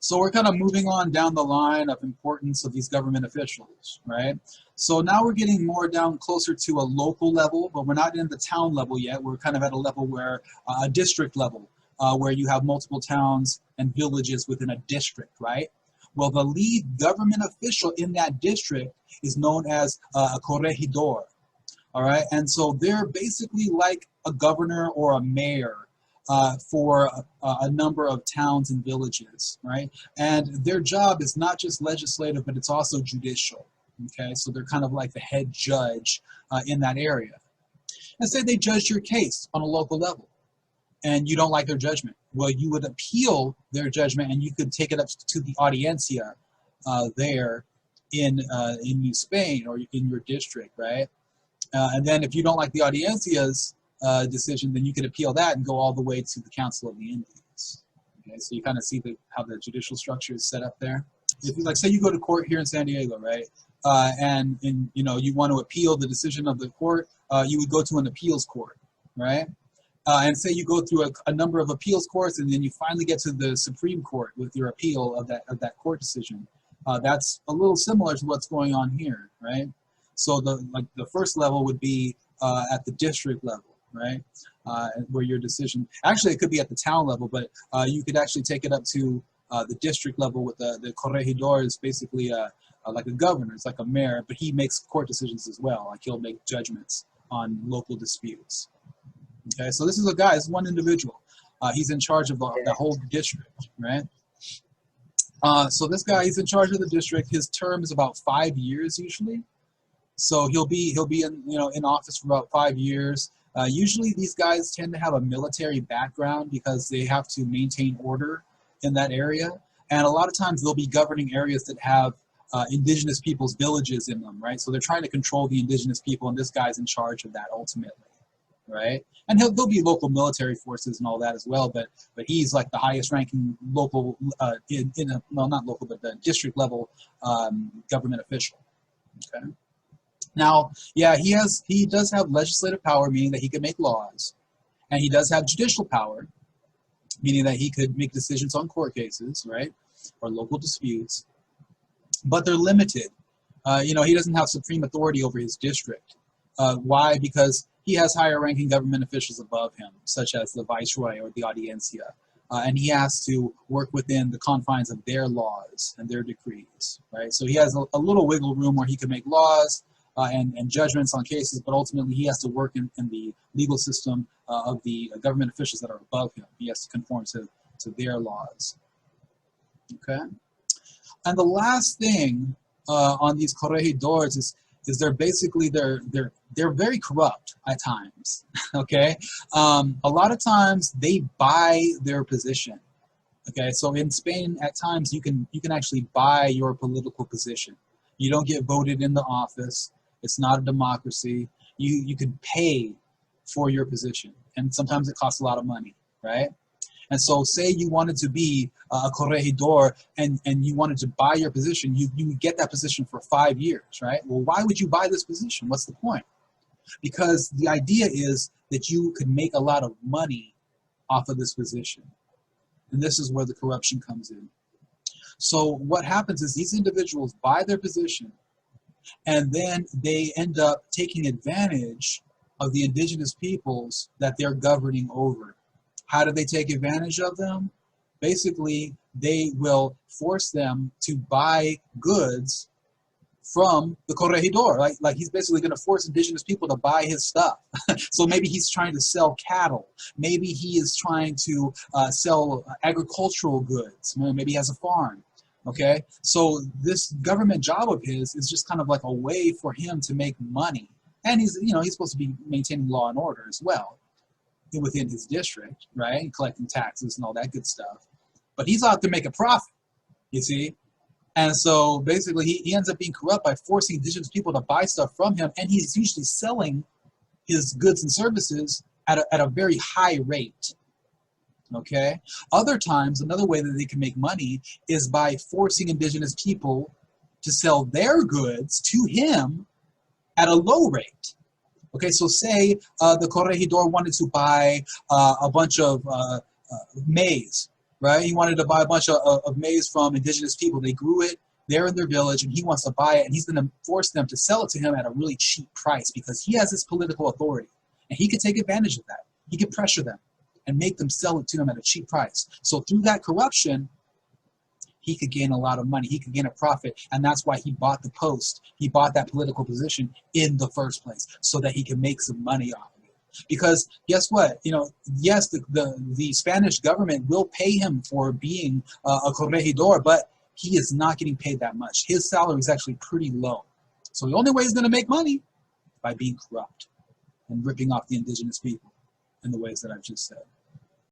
So we're kind of moving on down the line of importance of these government officials, right? So now we're getting more down closer to a local level, but we're not in the town level yet. We're kind of at a level where, a district level, where you have multiple towns and villages within a district, right? Well, the lead government official in that district is known as a corregidor, all right? And so they're basically like a governor or a mayor for a number of towns and villages, right? And their job is not just legislative, but it's also judicial, okay? So they're kind of like the head judge in that area. And say they judge your case on a local level, and you don't like their judgment. Well, you would appeal their judgment, and you could take it up to the audiencia there in New Spain or in your district, right? And then if you don't like the audiencia's decision, then you could appeal that and go all the way to the Council of the Indies. Okay, so you kind of see how the judicial structure is set up there. If you, like, say you go to court here in San Diego, right, and you know you want to appeal the decision of the court, you would go to an appeals court, right? And say you go through a number of appeals courts, and then you finally get to the Supreme Court with your appeal of that court decision. That's a little similar to what's going on here, right? So the first level would be at the district level, right? Where your decision, actually it could be at the town level, but you could actually take it up to the district level with the corregidor is basically like a governor, it's like a mayor, but he makes court decisions as well. Like he'll make judgments on local disputes. Okay, so this is a guy, this is one individual. He's in charge of the whole district, right? So this guy, he's in charge of the district. His term is about 5 years usually. So he'll be in office for about 5 years. Usually these guys tend to have a military background because they have to maintain order in that area. And a lot of times they'll be governing areas that have indigenous people's villages in them, right? So they're trying to control the indigenous people, and this guy's in charge of that ultimately, right? And there'll be local military forces and all that as well, but he's like the highest ranking local, well, not local, but the district level government official, okay? Now, yeah, he does have legislative power, meaning that he can make laws, and he does have judicial power, meaning that he could make decisions on court cases, right, or local disputes, but they're limited. He doesn't have supreme authority over his district. Why? Because he has higher ranking government officials above him, such as the viceroy or the audiencia, and he has to work within the confines of their laws and their decrees, right? So he has a little wiggle room where he can make laws and judgments on cases, but ultimately he has to work in the legal system of the government officials that are above him. He has to conform to their laws, okay? And the last thing on these corregidores is they're very corrupt at times, okay? A lot of times they buy their position, okay? So in Spain, at times you can actually buy your political position. You don't get voted in the office. It's not a democracy. You can pay for your position, and sometimes it costs a lot of money, right? And so say you wanted to be a corregidor and you wanted to buy your position, you would get that position for 5 years, right? Well, why would you buy this position? What's the point? Because the idea is that you could make a lot of money off of this position. And this is where the corruption comes in. So what happens is these individuals buy their position, and then they end up taking advantage of the indigenous peoples that they're governing over. How do they take advantage of them? Basically, they will force them to buy goods from the corregidor. Like he's basically going to force indigenous people to buy his stuff. So maybe he's trying to sell cattle. Maybe he is trying to sell agricultural goods. Maybe he has a farm. Okay, so this government job of his is just kind of like a way for him to make money. And he's supposed to be maintaining law and order as well within his district, right? And collecting taxes and all that good stuff. But he's out to make a profit, you see? And so basically he ends up being corrupt by forcing indigenous people to buy stuff from him, and he's usually selling his goods and services at a very high rate. Okay? Other times, another way that they can make money is by forcing indigenous people to sell their goods to him at a low rate. Okay, so say the corregidor wanted to buy a bunch of maize, right? He wanted to buy a bunch of maize from indigenous people. They grew it there in their village, and he wants to buy it, and he's going to force them to sell it to him at a really cheap price because he has this political authority, and he could take advantage of that. He could pressure them and make them sell it to him at a cheap price. So through that corruption, he could gain a lot of money. He could gain a profit, and that's why he bought the post. He bought that political position in the first place so that he could make some money off of it. Because guess what? You know, yes, the Spanish government will pay him for being a corregidor, but he is not getting paid that much. His salary is actually pretty low. So the only way he's going to make money is by being corrupt and ripping off the indigenous people in the ways that I've just said.